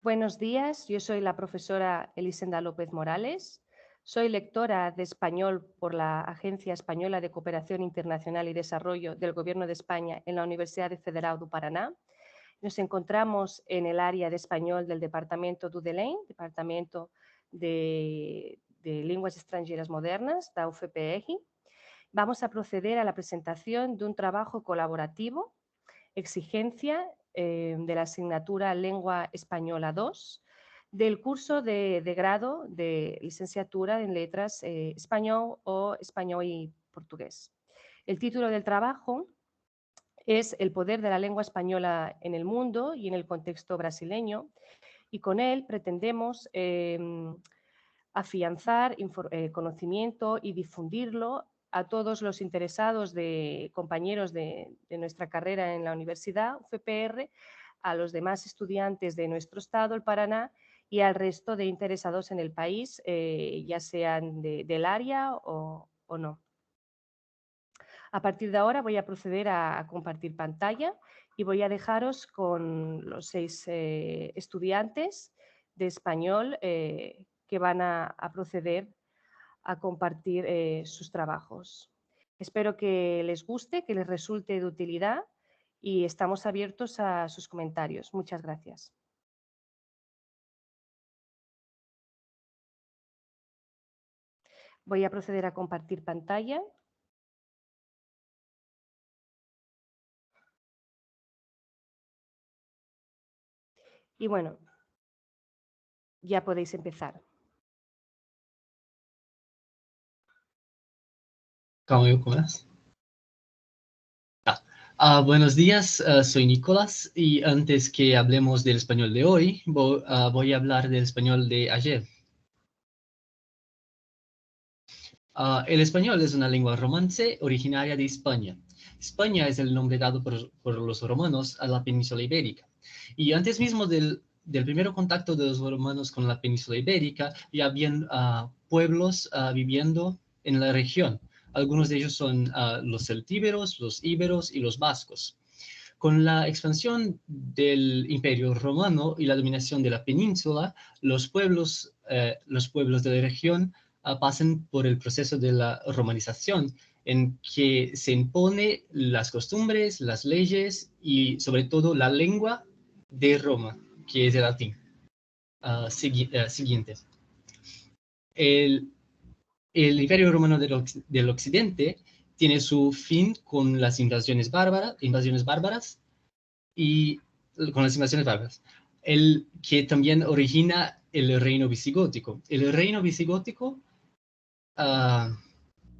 Buenos días, yo soy la profesora Elisenda López Morales. Soy lectora de español por la Agencia Española de Cooperación Internacional y Desarrollo del Gobierno de España en la Universidad Federal do Paraná. Nos encontramos en el área de español del Departamento d'UDELEN, Departamento de Lenguas Extranjeras Modernas, da UFPEGI. Vamos a proceder a la presentación de un trabajo colaborativo, exigencia de la asignatura Lengua Española 2, del curso de grado de licenciatura en Letras Español o Español y Portugués. El título del trabajo es El poder de la lengua española en el mundo y en el contexto brasileño, y con él pretendemos afianzar conocimiento y difundirlo a todos los interesados, compañeros de nuestra carrera en la universidad, UFPR, a los demás estudiantes de nuestro estado, el Paraná, y al resto de interesados en el país, ya sean del área o no. A partir de ahora voy a proceder a compartir pantalla y voy a dejaros con los 6 estudiantes de español que van a proceder a compartir sus trabajos. Espero que les guste, que les resulte de utilidad y estamos abiertos a sus comentarios. Muchas gracias. Voy a proceder a compartir pantalla. Y bueno, ya podéis empezar. ¿Cómo comienzas? Buenos días, soy Nicolás y antes que hablemos del español de hoy, voy a hablar del español de ayer. El español es una lengua romance originaria de España. España es el nombre dado por los romanos a la península ibérica. Y antes mismo del primer contacto de los romanos con la península ibérica, ya habían pueblos viviendo en la región. Algunos de ellos son los celtíberos, los íberos y los vascos. Con la expansión del Imperio Romano y la dominación de la península, los pueblos de la región pasan por el proceso de la romanización, en que se impone las costumbres, las leyes y sobre todo la lengua de Roma, que es el latín. Siguiente. El Imperio Romano del Occidente tiene su fin con las invasiones bárbaras y con las invasiones bárbaras, el que también origina el reino visigótico. El reino visigótico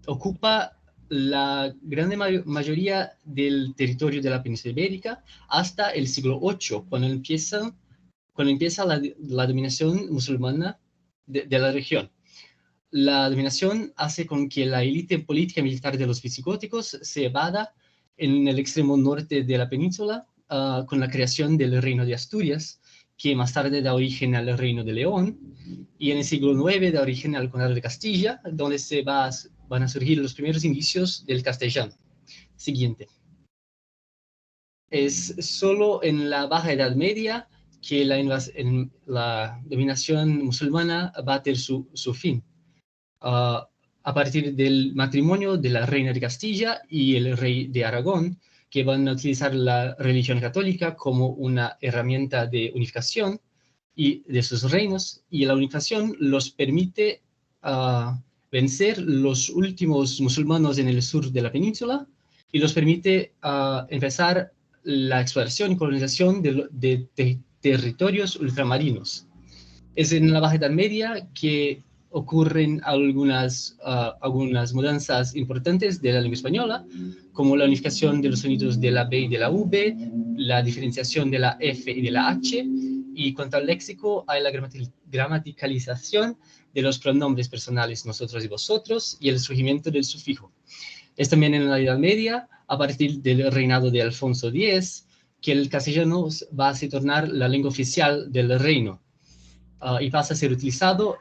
ocupa la gran mayoría del territorio de la península ibérica hasta el siglo VIII, cuando empieza la dominación musulmana de la región. La dominación hace con que la élite política y militar de los visigóticos se evada en el extremo norte de la península con la creación del reino de Asturias, que más tarde da origen al reino de León, y en el siglo IX da origen al condado de Castilla, donde van a surgir los primeros indicios del castellano. Siguiente. Es solo en la Baja Edad Media que la dominación musulmana va a tener su fin. A partir del matrimonio de la reina de Castilla y el rey de Aragón, que van a utilizar la religión católica como una herramienta de unificación y de sus reinos, y la unificación los permite vencer los últimos musulmanes en el sur de la península y los permite empezar la exploración y colonización de territorios ultramarinos. Es en la Baja Edad Media que ocurren algunas mudanzas importantes de la lengua española, como la unificación de los sonidos de la B y de la V, la diferenciación de la F y de la H, y cuanto al léxico, hay la gramaticalización de los pronombres personales nosotros y vosotros, y el surgimiento del sufijo. Es también en la Edad Media, a partir del reinado de Alfonso X, que el castellano va a tornar la lengua oficial del reino. Y pasa a ser utilizado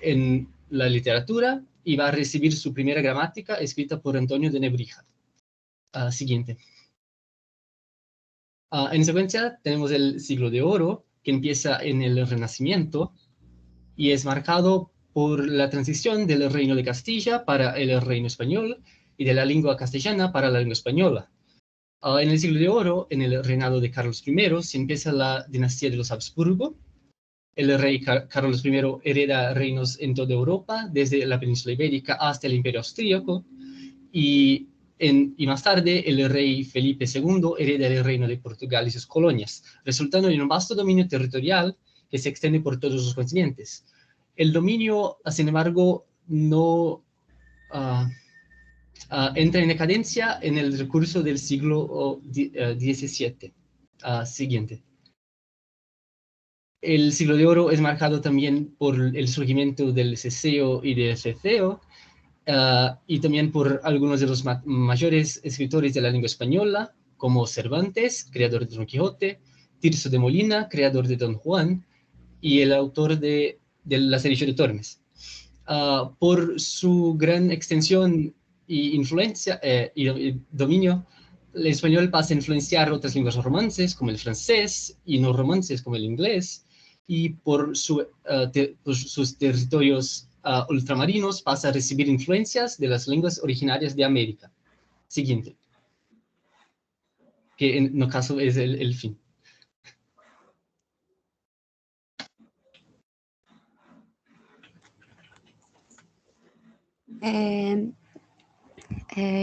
en la literatura y va a recibir su primera gramática escrita por Antonio de Nebrija. Siguiente. En secuencia tenemos el siglo de oro, que empieza en el Renacimiento y es marcado por la transición del Reino de Castilla para el Reino Español y de la lengua castellana para la lengua española. En el siglo de oro, en el reinado de Carlos I, se empieza la dinastía de los Habsburgo. El rey Carlos I hereda reinos en toda Europa, desde la península ibérica hasta el Imperio Austríaco, y más tarde el rey Felipe II hereda el reino de Portugal y sus colonias, resultando en un vasto dominio territorial que se extiende por todos los continentes. El dominio, sin embargo, no entra en decadencia en el recurso del siglo XVII siguiente. El siglo de oro es marcado también por el surgimiento del ceceo y del ceceo, y también por algunos de los mayores escritores de la lengua española, como Cervantes, creador de Don Quijote, Tirso de Molina, creador de Don Juan, y el autor de La Sedición de Tormes. Por su gran extensión y influencia y dominio, el español pasa a influenciar otras lenguas romances, como el francés, y no romances, como el inglés, y por sus territorios ultramarinos pasa a recibir influencias de las lenguas originarias de América. Siguiente. Que en no caso es el fin.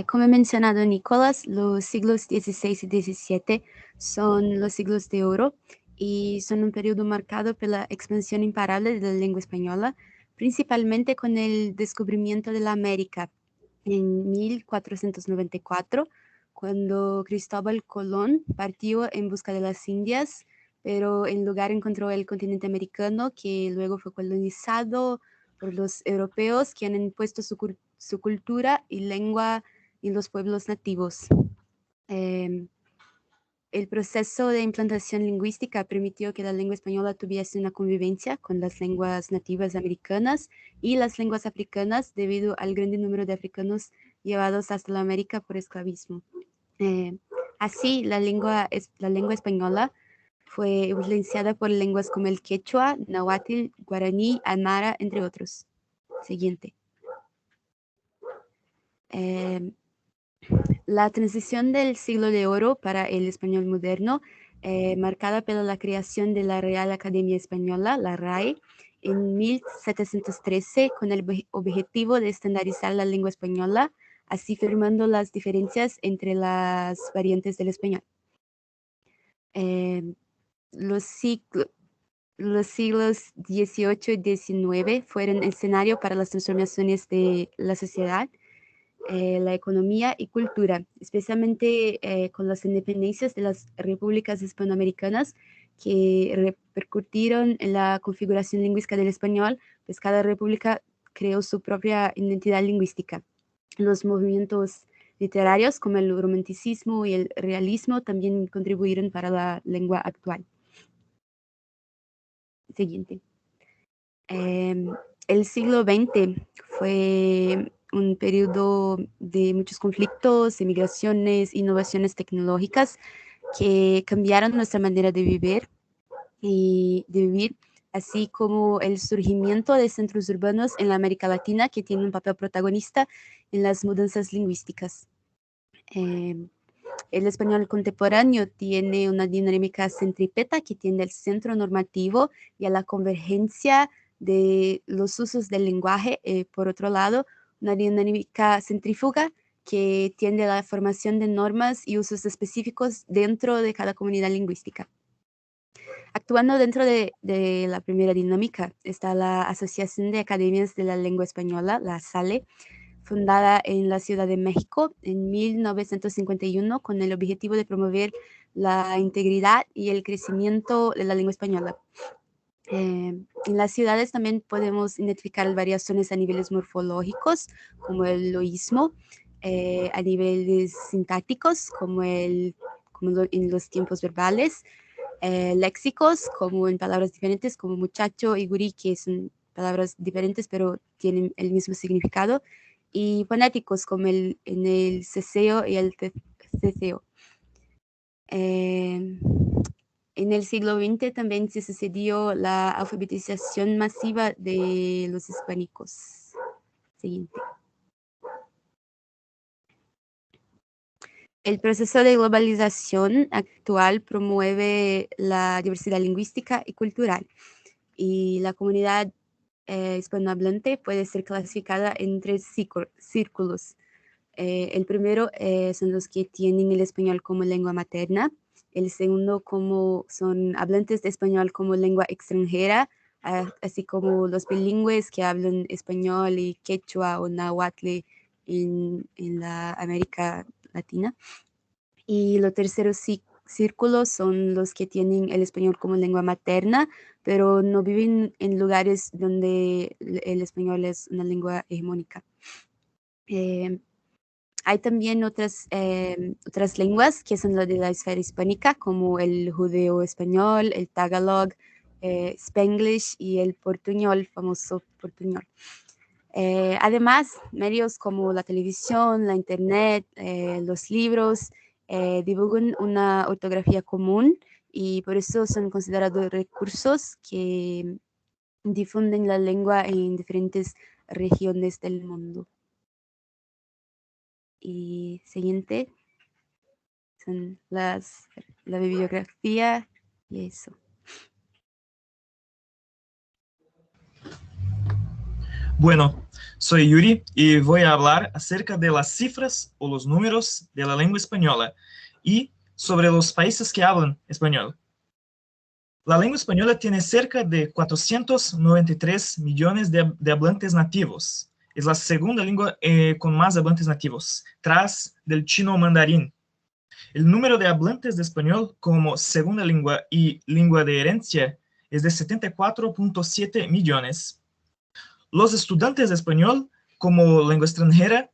Como ha mencionado Nicolás, los siglos XVI y XVII son los siglos de oro y son un periodo marcado por la expansión imparable de la lengua española, principalmente con el descubrimiento de la América en 1494, cuando Cristóbal Colón partió en busca de las Indias, pero en lugar encontró el continente americano, que luego fue colonizado por los europeos, que han impuesto su cultura y lengua en los pueblos nativos. El proceso de implantación lingüística permitió que la lengua española tuviese una convivencia con las lenguas nativas americanas y las lenguas africanas debido al gran número de africanos llevados hasta la América por esclavismo. Así, la lengua española fue influenciada por lenguas como el quechua, náhuatl, guaraní, aymara, entre otros. Siguiente. La transición del siglo de oro para el español moderno, marcada por la creación de la Real Academia Española, la RAE, en 1713, con el objetivo de estandarizar la lengua española, así firmando las diferencias entre las variantes del español. Los siglos XVIII y XIX fueron escenario para las transformaciones de la sociedad, la economía y cultura, especialmente con las independencias de las repúblicas hispanoamericanas que repercutieron en la configuración lingüística del español, pues cada república creó su propia identidad lingüística. Los movimientos literarios como el romanticismo y el realismo también contribuyeron para la lengua actual. Siguiente. El siglo XX fue un periodo de muchos conflictos, emigraciones, innovaciones tecnológicas que cambiaron nuestra manera de vivir, así como el surgimiento de centros urbanos en la América Latina que tienen un papel protagonista en las mudanzas lingüísticas. El español contemporáneo tiene una dinámica centrípeta que tiende al centro normativo y a la convergencia de los usos del lenguaje. Por otro lado, una dinámica centrífuga que tiende a la formación de normas y usos específicos dentro de cada comunidad lingüística. Actuando dentro de la primera dinámica está la Asociación de Academias de la Lengua Española, la SALE, fundada en la Ciudad de México en 1951 con el objetivo de promover la integridad y el crecimiento de la lengua española. En las ciudades también podemos identificar variaciones a niveles morfológicos, como el loísmo, a niveles sintácticos, como en los tiempos verbales, léxicos, como en palabras diferentes, como muchacho y gurí, que son palabras diferentes, pero tienen el mismo significado, y fonéticos, como en el ceceo y el ceceo. En el siglo XX también se sucedió la alfabetización masiva de los hispánicos. Siguiente. El proceso de globalización actual promueve la diversidad lingüística y cultural, y la comunidad hispanohablante puede ser clasificada en 3 círculos. El primero son los que tienen el español como lengua materna. El segundo como son hablantes de español como lengua extranjera, así como los bilingües que hablan español y quechua o náhuatl en la América Latina. Y los terceros círculos son los que tienen el español como lengua materna, pero no viven en lugares donde el español es una lengua hegemónica. Hay también otras lenguas que son las de la esfera hispánica, como el judeo-español, el tagalog, spanglish y el portuñol, famoso portuñol. Además, medios como la televisión, la internet, los libros, divulgan una ortografía común y por eso son considerados recursos que difunden la lengua en diferentes regiones del mundo. Y siguiente son la bibliografía y eso. Bueno, soy Yuri y voy a hablar acerca de las cifras o los números de la lengua española y sobre los países que hablan español. La lengua española tiene cerca de 493 millones de hablantes nativos. Es la segunda lengua con más hablantes nativos, tras del chino mandarín. El número de hablantes de español como segunda lengua y lengua de herencia es de 74.7 millones. Los estudiantes de español como lengua extranjera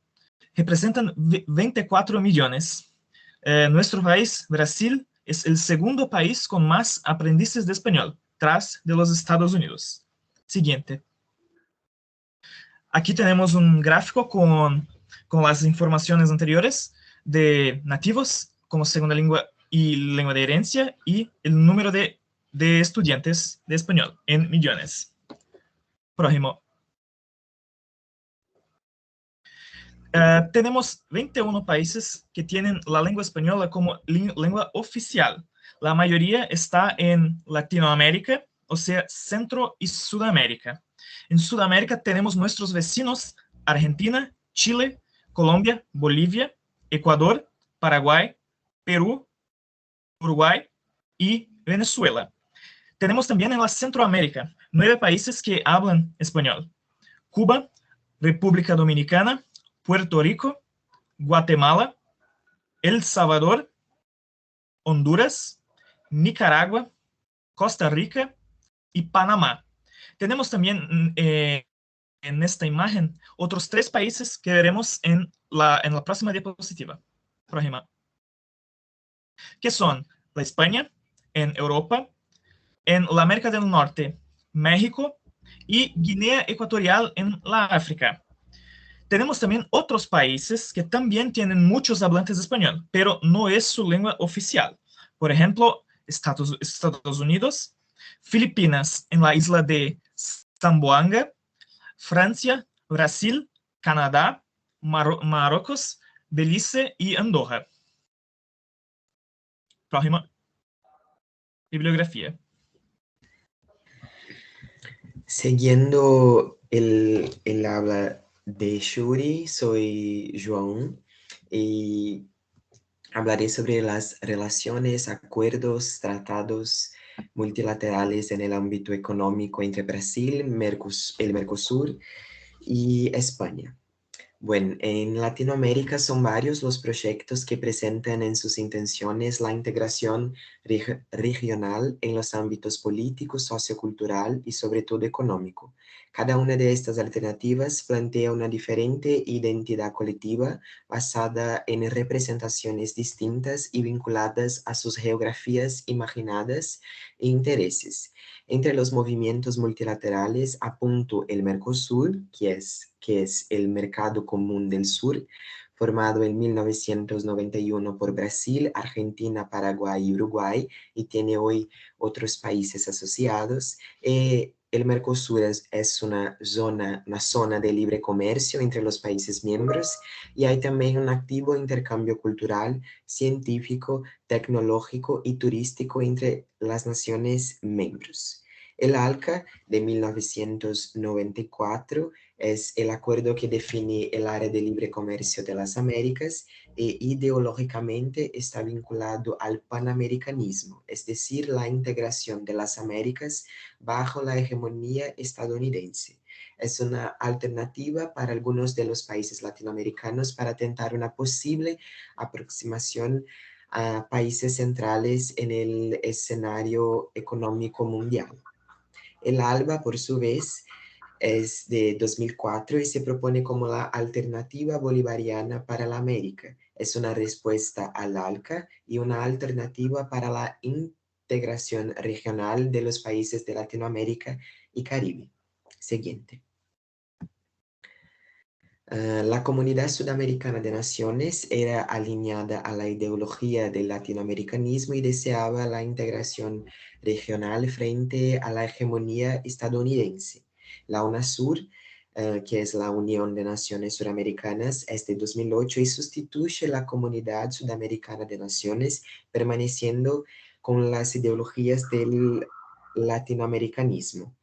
representan 24 millones. Nuestro país, Brasil, es el segundo país con más aprendices de español, tras de los Estados Unidos. Siguiente. Aquí tenemos un gráfico con las informaciones anteriores de nativos como segunda lengua y lengua de herencia y el número de estudiantes de español en millones. Próximo. Tenemos 21 países que tienen la lengua española como lengua oficial. La mayoría está en Latinoamérica, o sea, Centro y Sudamérica. En Sudamérica tenemos nuestros vecinos Argentina, Chile, Colombia, Bolivia, Ecuador, Paraguay, Perú, Uruguay y Venezuela. Tenemos también en la Centroamérica 9 países que hablan español: Cuba, República Dominicana, Puerto Rico, Guatemala, El Salvador, Honduras, Nicaragua, Costa Rica y Panamá. Tenemos también en esta imagen otros 3 países que veremos en la próxima diapositiva. Próxima. Que son la España, en Europa, en la América del Norte, México y Guinea Ecuatorial en la África. Tenemos también otros países que también tienen muchos hablantes de español, pero no es su lengua oficial. Por ejemplo, Estados Unidos, Filipinas en la isla de Zamboanga, Francia, Brasil, Canadá, Marruecos, Belice y Andorra. Próxima. Bibliografía. Siguiendo el habla de Shuri, soy João y hablaré sobre las relaciones, acuerdos, tratados multilaterales en el ámbito económico entre Brasil, el Mercosur y España. Bueno, en Latinoamérica son varios los proyectos que presentan en sus intenciones la integración regional en los ámbitos político, sociocultural y sobre todo económico. Cada una de estas alternativas plantea una diferente identidad colectiva basada en representaciones distintas y vinculadas a sus geografías imaginadas e intereses. Entre los movimientos multilaterales apunto el Mercosur, que es el Mercado Común del Sur, formado en 1991 por Brasil, Argentina, Paraguay y Uruguay, y tiene hoy otros países asociados. El Mercosur es una zona de libre comercio entre los países miembros, y hay también un activo intercambio cultural, científico, tecnológico y turístico entre las naciones miembros. El ALCA de 1994 es el acuerdo que define el área de libre comercio de las Américas e ideológicamente está vinculado al panamericanismo, es decir, la integración de las Américas bajo la hegemonía estadounidense. Es una alternativa para algunos de los países latinoamericanos para tentar una posible aproximación a países centrales en el escenario económico mundial. El ALBA, por su vez, es de 2004 y se propone como la alternativa bolivariana para la América. Es una respuesta al ALCA y una alternativa para la integración regional de los países de Latinoamérica y Caribe. Siguiente. La Comunidad Sudamericana de Naciones era alineada a la ideología del latinoamericanismo y deseaba la integración regional frente a la hegemonía estadounidense. La UNASUR, que es la Unión de Naciones Suramericanas, es de 2008 y sustituye la Comunidad Sudamericana de Naciones, permaneciendo con las ideologías del latinoamericanismo.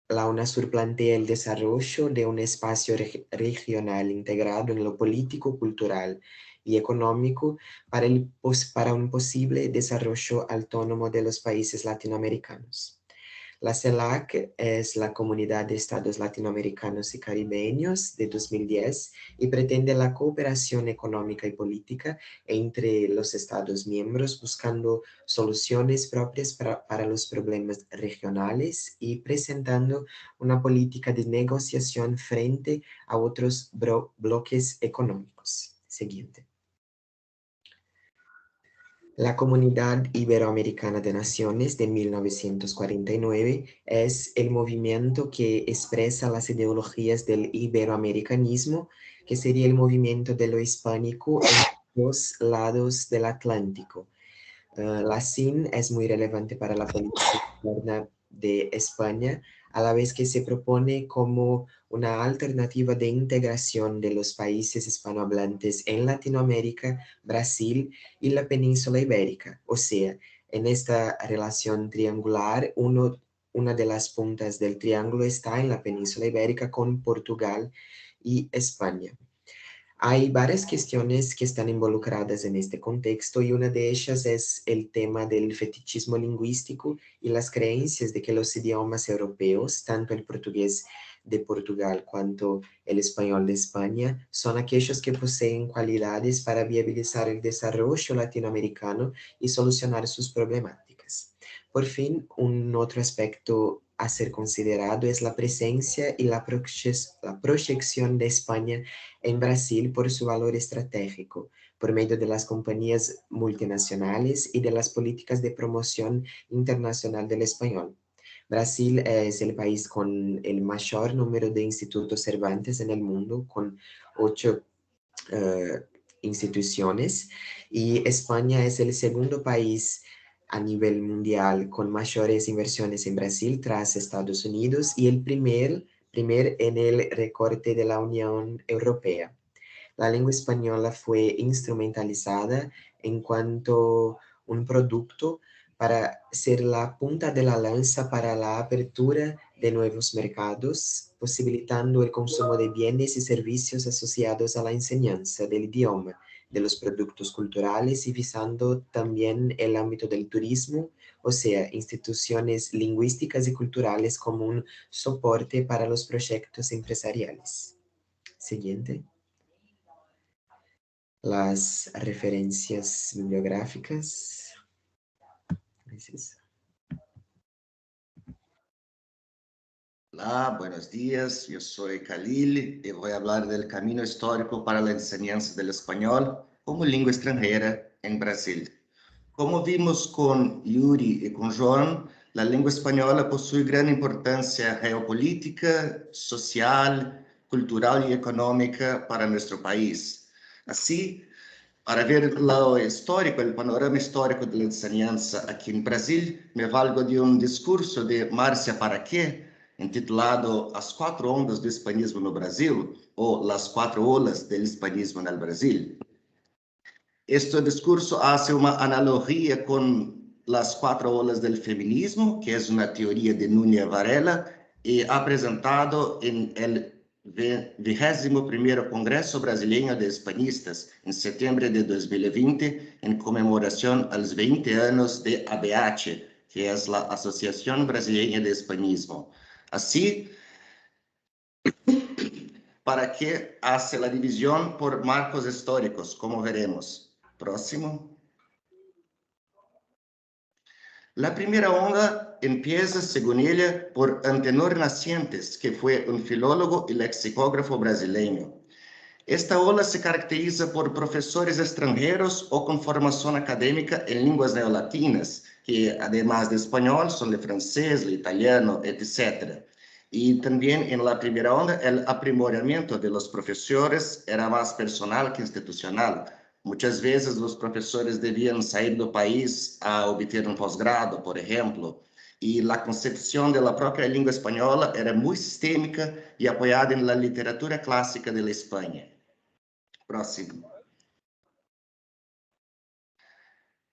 La UNASUR plantea el desarrollo de un espacio regional integrado en lo político, cultural y económico para un posible desarrollo autónomo de los países latinoamericanos. La CELAC es la Comunidad de Estados Latinoamericanos y Caribeños de 2010 y pretende la cooperación económica y política entre los Estados miembros, buscando soluciones propias para los problemas regionales y presentando una política de negociación frente a otros bloques económicos. Siguiente. La Comunidad Iberoamericana de Naciones de 1949 es el movimiento que expresa las ideologías del iberoamericanismo, que sería el movimiento de lo hispánico en los lados del Atlántico. La CIN es muy relevante para la política externa de España, a la vez que se propone como una alternativa de integración de los países hispanohablantes en Latinoamérica, Brasil y la península ibérica. O sea, en esta relación triangular, una de las puntas del triángulo está en la península ibérica con Portugal y España. Hay varias cuestiones que están involucradas en este contexto y una de ellas es el tema del fetichismo lingüístico y las creencias de que los idiomas europeos, tanto el portugués de Portugal cuanto el español de España, son aquellos que poseen cualidades para viabilizar el desarrollo latinoamericano y solucionar sus problemáticas. Por fin, un otro aspecto a ser considerado es la presencia y la proyección de España en Brasil por su valor estratégico, por medio de las compañías multinacionales y de las políticas de promoción internacional del español. Brasil es el país con el mayor número de institutos Cervantes en el mundo, con 8 instituciones, y España es el segundo país a nivel mundial con mayores inversiones en Brasil tras Estados Unidos y el primer en el recorte de la Unión Europea. La lengua española fue instrumentalizada en cuanto un producto para ser la punta de la lanza para la apertura de nuevos mercados, posibilitando el consumo de bienes y servicios asociados a la enseñanza del idioma, de los productos culturales y visando también el ámbito del turismo, o sea, instituciones lingüísticas y culturales como un soporte para los proyectos empresariales. Siguiente. Las referencias bibliográficas. Gracias. Hola, buenos días. Yo soy Khalil y voy a hablar del camino histórico para la enseñanza del español como lengua extranjera en Brasil. Como vimos con Yuri y con João, la lengua española posee gran importancia geopolítica, social, cultural y económica para nuestro país. Así, para ver lo histórico, el panorama histórico de la enseñanza aquí en Brasil, me valgo de un discurso de Márcia Paraqué, intitulado As Quatro Ondas do Hispanismo no Brasil, o Las Cuatro Olas del Hispanismo en el Brasil. Este discurso hace una analogía con las cuatro olas del feminismo, que es una teoría de Núñez Varela, y ha presentado en el 21º Congreso Brasileño de Hispanistas, en septiembre de 2020, en conmemoración a los 20 años de ABH, que es la Asociación Brasileña de Hispanismo. Así, para que hace la división por marcos históricos, como veremos. Próximo. La primera onda empieza, según ella, por Antenor Nacientes, que fue un filólogo y lexicógrafo brasileño. Esta ola se caracteriza por profesores extranjeros o con formación académica en lenguas neolatinas, que además de español son el francés, el italiano, etc. Y también en la primera onda el aprimoramiento de los profesores era más personal que institucional. Muchas veces los profesores debían salir del país a obtener un posgrado, por ejemplo, y la concepción de la propia lengua española era muy sistémica y apoyada en la literatura clásica de la España. Próximo.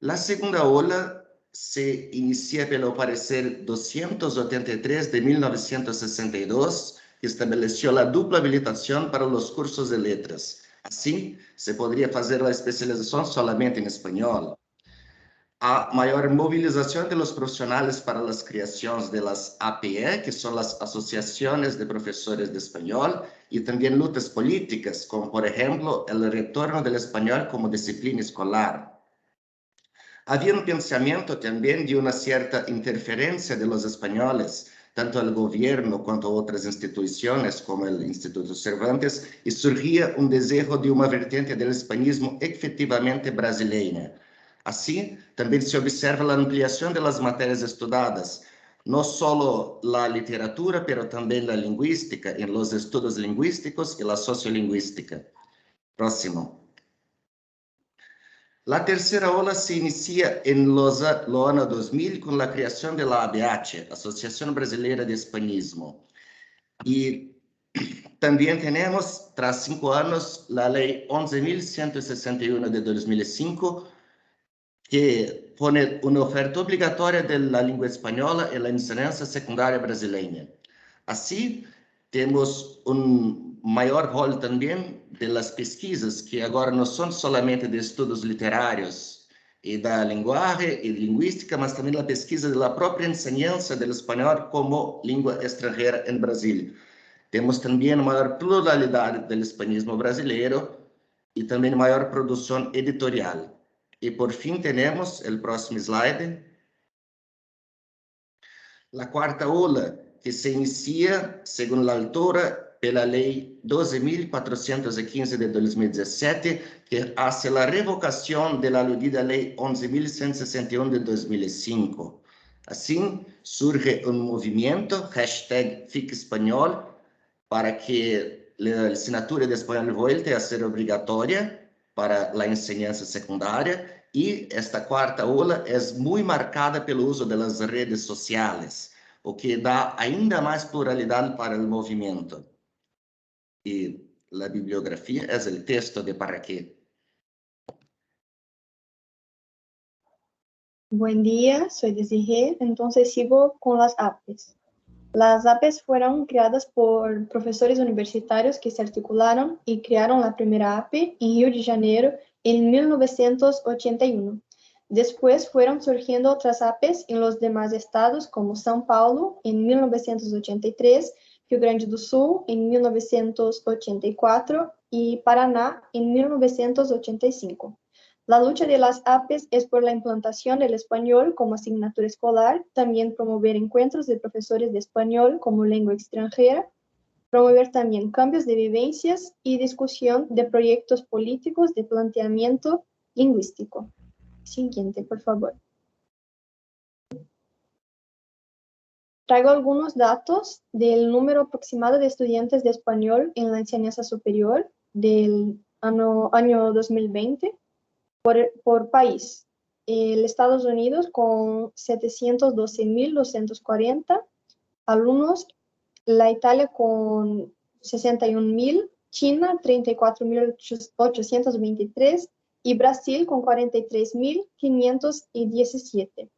La segunda ola se inicia pelo parecer 283 de 1962, que estableció la dupla habilitación para los cursos de letras. Así, se podría hacer la especialización solamente en español. A mayor movilización de los profesionales para las creaciones de las APE, que son las asociaciones de profesores de español, y también luchas políticas, como por ejemplo el retorno del español como disciplina escolar. Había un pensamiento también de una cierta interferencia de los españoles, tanto al gobierno cuanto a otras instituciones como el Instituto Cervantes, y surgía un deseo de una vertiente del hispanismo efectivamente brasileña. Así, también se observa la ampliación de las materias estudiadas, no solo la literatura, pero también la lingüística, en los estudios lingüísticos y la sociolingüística. Próximo. La tercera ola se inicia en los años 2000 con la creación de la ABH, Asociación Brasileira de Hispanismo. Y también tenemos, tras 5 años, la ley 11.161 de 2005, que pone una oferta obligatoria de la lengua española en la enseñanza secundaria brasileña. Así, tenemos un mayor rol también de las pesquisas, que ahora no son solamente de estudios literarios y de lenguaje y lingüística, mas también la pesquisa de la propia enseñanza del español como lengua extranjera en Brasil. Tenemos también mayor pluralidad del hispanismo brasileiro y también mayor producción editorial. Y por fin tenemos el próximo slide. La cuarta ola, que se inicia, según la autora, de la ley 12.415 de 2017, que hace la revocación de la aludida ley 11.161 de 2005. Así, surge un movimiento, #FicaEspanhol, para que la asignatura de español vuelva a ser obligatoria para la enseñanza secundaria. Y esta cuarta ola es muy marcada pelo uso de las redes sociales, o que da ainda más pluralidad para el movimiento. Y la bibliografía es el texto de Paraqué. Buen día, soy Desiree, entonces sigo con las APES. Las APES fueron creadas por profesores universitarios que se articularon y crearon la primera APE en Río de Janeiro en 1981. Después fueron surgiendo otras APES en los demás estados como São Paulo en 1983, Rio Grande do Sul en 1984 y Paraná en 1985. La lucha de las APES es por la implantación del español como asignatura escolar, también promover encuentros de profesores de español como lengua extranjera, promover también cambios de vivencias y discusión de proyectos políticos de planteamiento lingüístico. Siguiente, por favor. Traigo algunos datos del número aproximado de estudiantes de español en la enseñanza superior del año 2020 por país. El Estados Unidos con 712.240 alumnos, la Italia con 61.000, China 34.823 y Brasil con 43.517.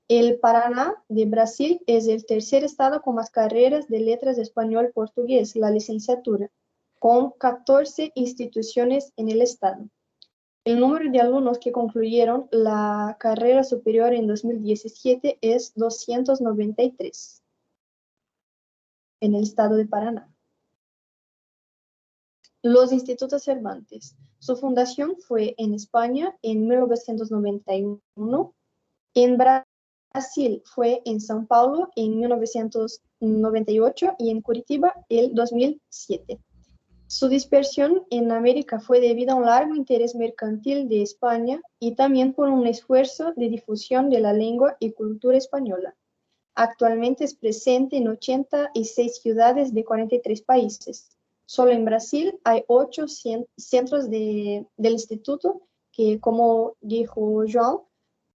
El Paraná de Brasil es el tercer estado con más carreras de letras de español-portugués, la licenciatura, con 14 instituciones en el estado. El número de alumnos que concluyeron la carrera superior en 2017 es 293 en el estado de Paraná. Los Institutos Cervantes. Su fundación fue en España en 1991, en Brasil fue en São Paulo en 1998 y en Curitiba el 2007. Su dispersión en América fue debido a un largo interés mercantil de España y también por un esfuerzo de difusión de la lengua y cultura española. Actualmente es presente en 86 ciudades de 43 países. Solo en Brasil hay 8 centros del instituto que, como dijo João,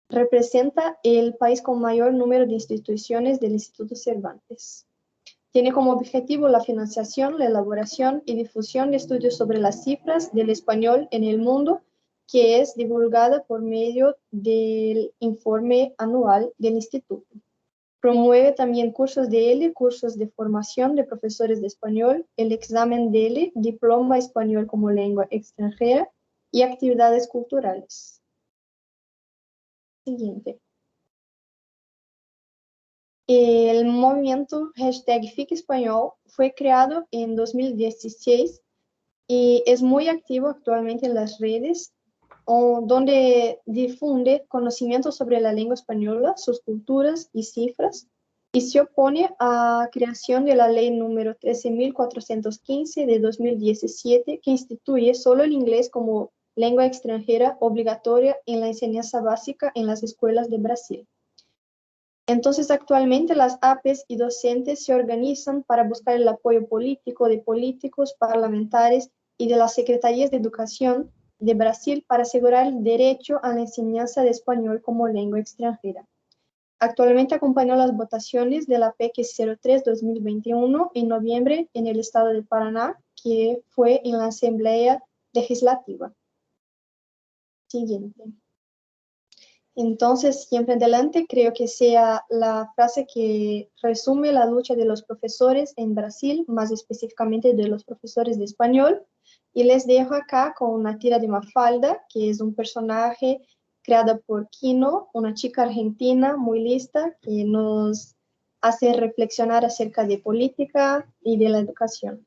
representa el país con mayor número de instituciones del Instituto Cervantes. Tiene como objetivo la financiación, la elaboración y difusión de estudios sobre las cifras del español en el mundo, que es divulgada por medio del informe anual del instituto. Promueve también cursos de L, cursos de formación de profesores de español, el examen de L, diploma español como lengua extranjera y actividades culturales. Siguiente. El movimiento #FICEspañol fue creado en 2016 y es muy activo actualmente en las redes, donde difunde conocimientos sobre la lengua española, sus culturas y cifras, y se opone a la creación de la ley número 13.415 de 2017, que instituye solo el inglés como lengua extranjera obligatoria en la enseñanza básica en las escuelas de Brasil. Entonces, actualmente las APES y docentes se organizan para buscar el apoyo político de políticos, parlamentarios y de las secretarías de educación de Brasil para asegurar el derecho a la enseñanza de español como lengua extranjera. Actualmente acompañó las votaciones de la PEC 03-2021 en noviembre en el estado de Paraná, que fue en la Asamblea Legislativa. Siguiente. Entonces, siempre adelante, creo que sea la frase que resume la lucha de los profesores en Brasil, más específicamente de los profesores de español. Y les dejo acá con una tira de Mafalda, que es un personaje creado por Quino, una chica argentina muy lista, que nos hace reflexionar acerca de política y de la educación.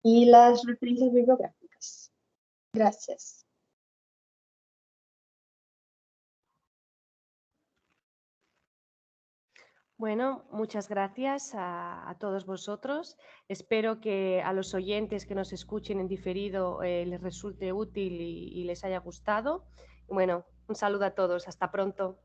Y las referencias bibliográficas. Gracias. Bueno, muchas gracias a todos vosotros. Espero que a los oyentes que nos escuchen en diferido les resulte útil y les haya gustado. Bueno, un saludo a todos. Hasta pronto.